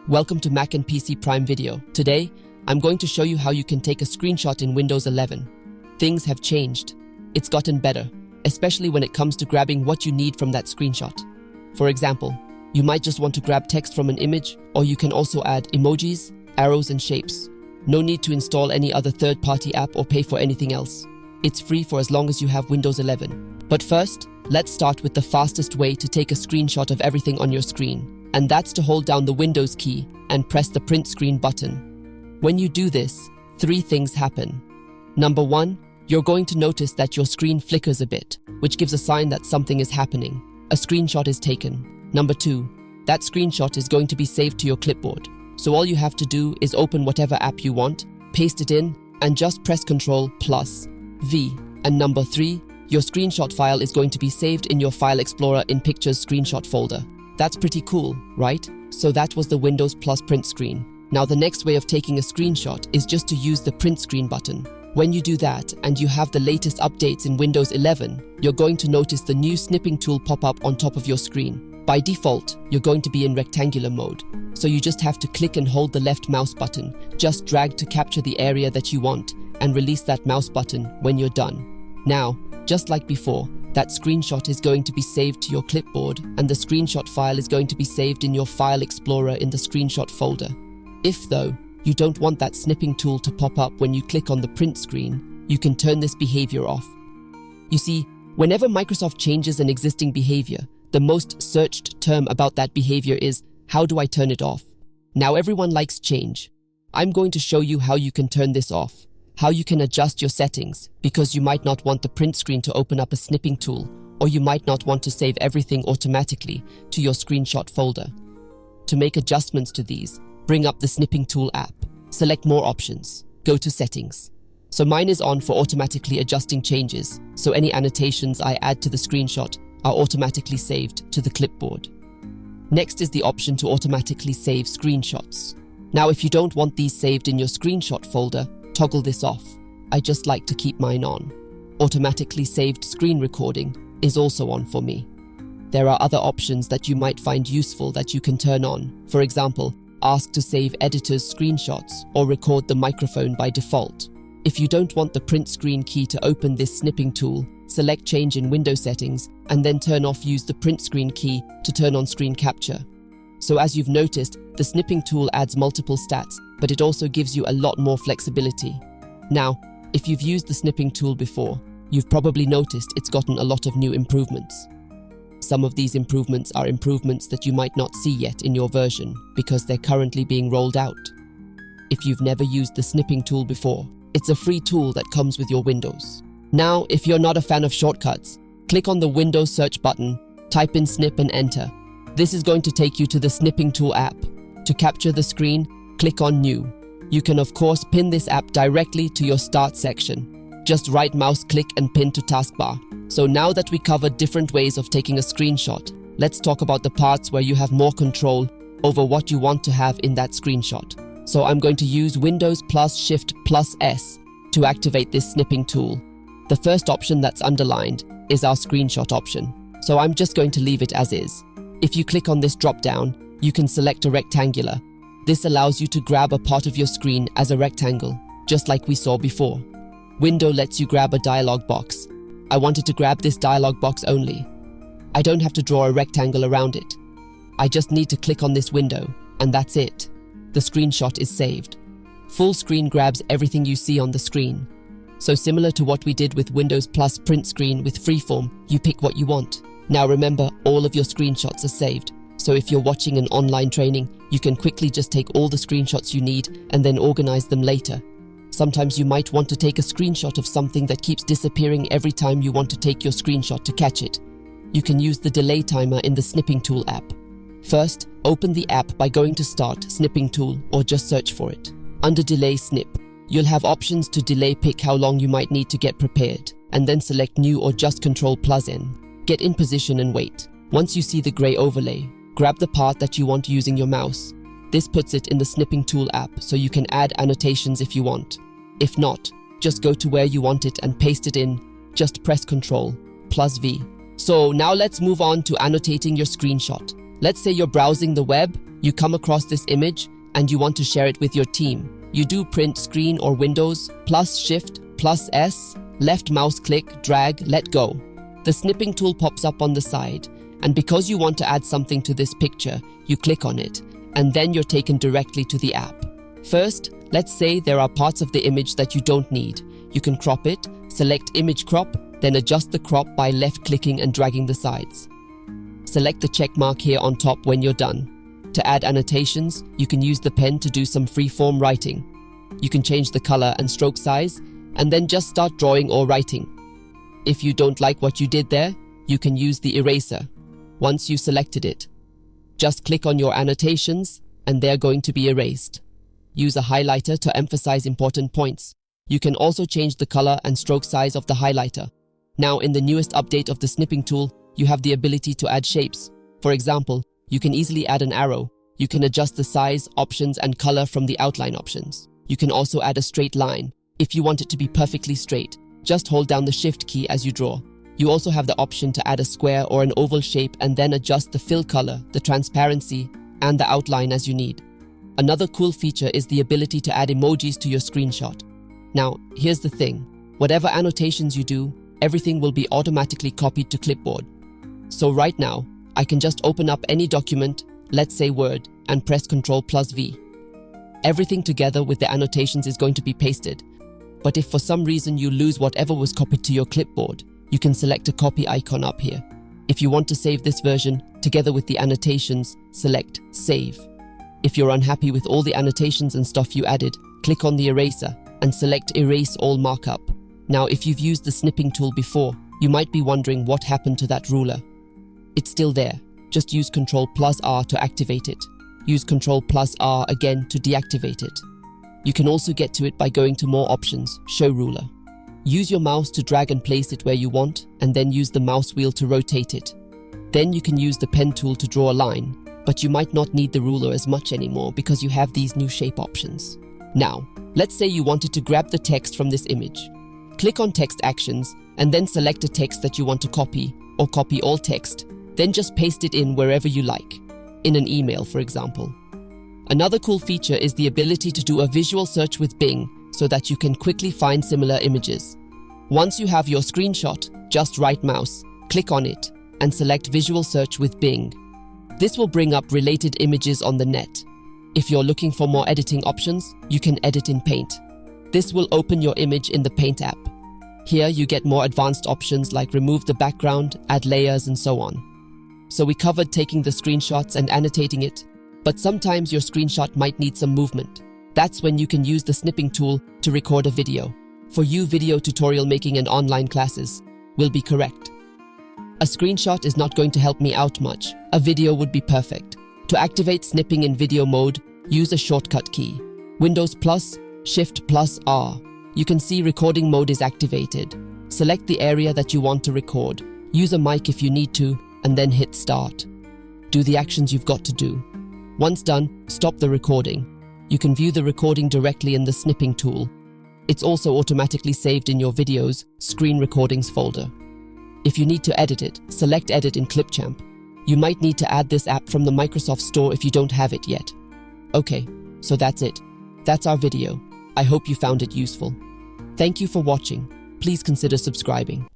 Welcome to Mac and PC Prime Video. Today, I'm going to show you how you can take a screenshot in Windows 11. Things have changed. It's gotten better, especially when it comes to grabbing what you need from that screenshot. For example, you might just want to grab text from an image, or you can also add emojis, arrows, and shapes. No need to install any other third-party app or pay for anything else. It's free for as long as you have Windows 11. But first, let's start with the fastest way to take a screenshot of everything on your screen. And that's to hold down the Windows key and press the print screen button. When you do this, three things happen. Number one, you're going to notice that your screen flickers a bit, which gives a sign that something is happening. A screenshot is taken. Number two, that screenshot is going to be saved to your clipboard. So all you have to do is open whatever app you want, paste it in, and just press Ctrl V. And number three, your screenshot file is going to be saved in your File Explorer in Pictures screenshot folder. That's pretty cool, right? So that was the Windows Plus print screen. Now the next way of taking a screenshot is just to use the print screen button. When you do that and you have the latest updates in Windows 11, you're going to notice the new Snipping Tool pop up on top of your screen. By default, you're going to be in rectangular mode, so you just have to click and hold the left mouse button, just drag to capture the area that you want, and release that mouse button when you're done. Now, just like before, that screenshot is going to be saved to your clipboard, and the screenshot file is going to be saved in your File Explorer in the screenshot folder. If, though, you don't want that snipping tool to pop up when you click on the print screen, you can turn this behavior off. You see, whenever Microsoft changes an existing behavior, the most searched term about that behavior is, how do I turn it off? Now everyone likes change. I'm going to show you how you can turn this off. How you can adjust your settings, because you might not want the print screen to open up a snipping tool, or you might not want to save everything automatically to your screenshot folder. To make adjustments to these, bring up the Snipping Tool app, select More Options, go to Settings. So mine is on for automatically adjusting changes, so any annotations I add to the screenshot are automatically saved to the clipboard. Next is the option to automatically save screenshots. Now if you don't want these saved in your screenshot folder, toggle this off. I just like to keep mine on. Automatically saved screen recording is also on for me. There are other options that you might find useful that you can turn on. For example, ask to save editor's screenshots or record the microphone by default. If you don't want the print screen key to open this snipping tool, select Change in Window Settings and then turn off Use the print screen key to turn on screen capture. So as you've noticed, the snipping tool adds multiple stats, but it also gives you a lot more flexibility. Now, if you've used the snipping tool before, you've probably noticed it's gotten a lot of new improvements. Some of these improvements are improvements that you might not see yet in your version because they're currently being rolled out. If you've never used the snipping tool before, it's a free tool that comes with your Windows. Now, if you're not a fan of shortcuts, click on the Windows search button, type in snip and enter. This is going to take you to the Snipping Tool app. To capture the screen, click on New. You can of course pin this app directly to your Start section. Just right mouse click and pin to taskbar. So now that we covered different ways of taking a screenshot, let's talk about the parts where you have more control over what you want to have in that screenshot. So I'm going to use Windows plus Shift plus S to activate this snipping tool. The first option that's underlined is our screenshot option. So I'm just going to leave it as is. If you click on this drop-down, you can select a rectangular. This allows you to grab a part of your screen as a rectangle, just like we saw before. Window lets you grab a dialog box. I wanted to grab this dialog box only. I don't have to draw a rectangle around it. I just need to click on this window, and that's it. The screenshot is saved. Full screen grabs everything you see on the screen. So similar to what we did with Windows Plus print screen with freeform, you pick what you want. Now remember, all of your screenshots are saved, so if you're watching an online training, you can quickly just take all the screenshots you need and then organize them later. Sometimes you might want to take a screenshot of something that keeps disappearing every time you want to take your screenshot to catch it. You can use the delay timer in the Snipping Tool app. First, open the app by going to Start, Snipping Tool, or just search for it. Under Delay Snip, you'll have options to delay pick how long you might need to get prepared, and then select New or just Ctrl+N. Get in position and wait. Once you see the gray overlay, grab the part that you want using your mouse. This puts it in the Snipping Tool app so you can add annotations if you want. If not, just go to where you want it and paste it in. Just press Ctrl+V. So now let's move on to annotating your screenshot. Let's say you're browsing the web, You come across this image and you want to share it with your team. You do print screen or Windows, plus Shift, plus S, left mouse click, drag, let go. The snipping tool pops up on the side, and because you want to add something to this picture, you click on it, and then you're taken directly to the app. First, let's say there are parts of the image that you don't need. You can crop it, select Image Crop, then adjust the crop by left-clicking and dragging the sides. Select the check mark here on top when you're done. To add annotations, you can use the pen to do some free-form writing. You can change the color and stroke size, and then just start drawing or writing. If you don't like what you did there, you can use the eraser. Once you selected it, just click on your annotations, and they're going to be erased. Use a highlighter to emphasize important points. You can also change the color and stroke size of the highlighter. Now, in the newest update of the snipping tool, you have the ability to add shapes. For example, you can easily add an arrow. You can adjust the size, options, and color from the outline options. You can also add a straight line. If you want it to be perfectly straight, just hold down the Shift key as you draw. You also have the option to add a square or an oval shape and then adjust the fill color, the transparency, and the outline as you need. Another cool feature is the ability to add emojis to your screenshot. Now, here's the thing. Whatever annotations you do, everything will be automatically copied to clipboard. So right now, I can just open up any document, let's say Word, and press Ctrl V. Everything together with the annotations is going to be pasted. But if for some reason you lose whatever was copied to your clipboard, you can select a copy icon up here. If you want to save this version, together with the annotations, select Save. If you're unhappy with all the annotations and stuff you added, click on the eraser and select Erase All Markup. Now, if you've used the snipping tool before, you might be wondering what happened to that ruler. It's still there. Just use Ctrl R to activate it. Use Ctrl R again to deactivate it. You can also get to it by going to More Options, Show Ruler. Use your mouse to drag and place it where you want, and then use the mouse wheel to rotate it. Then you can use the pen tool to draw a line, but you might not need the ruler as much anymore because you have these new shape options. Now, let's say you wanted to grab the text from this image. Click on Text Actions, and then select a text that you want to copy, or copy all text, then just paste it in wherever you like. In an email, for example. Another cool feature is the ability to do a visual search with Bing so that you can quickly find similar images. Once you have your screenshot, just right mouse, click on it, and select Visual Search with Bing. This will bring up related images on the net. If you're looking for more editing options, you can edit in Paint. This will open your image in the Paint app. Here you get more advanced options like remove the background, add layers, and so on. So we covered taking the screenshots and annotating it, but sometimes your screenshot might need some movement. That's when you can use the snipping tool to record a video. For you, video tutorial making and online classes will be correct. A screenshot is not going to help me out much. A video would be perfect. To activate snipping in video mode, use a shortcut key. Windows plus, Shift plus R. You can see recording mode is activated. Select the area that you want to record. Use a mic if you need to, and then hit start. Do the actions you've got to do. Once done, stop the recording. You can view the recording directly in the snipping tool. It's also automatically saved in your videos, screen recordings folder. If you need to edit it, select Edit in Clipchamp. You might need to add this app from the Microsoft Store if you don't have it yet. Okay, so that's it. That's our video. I hope you found it useful. Thank you for watching. Please consider subscribing.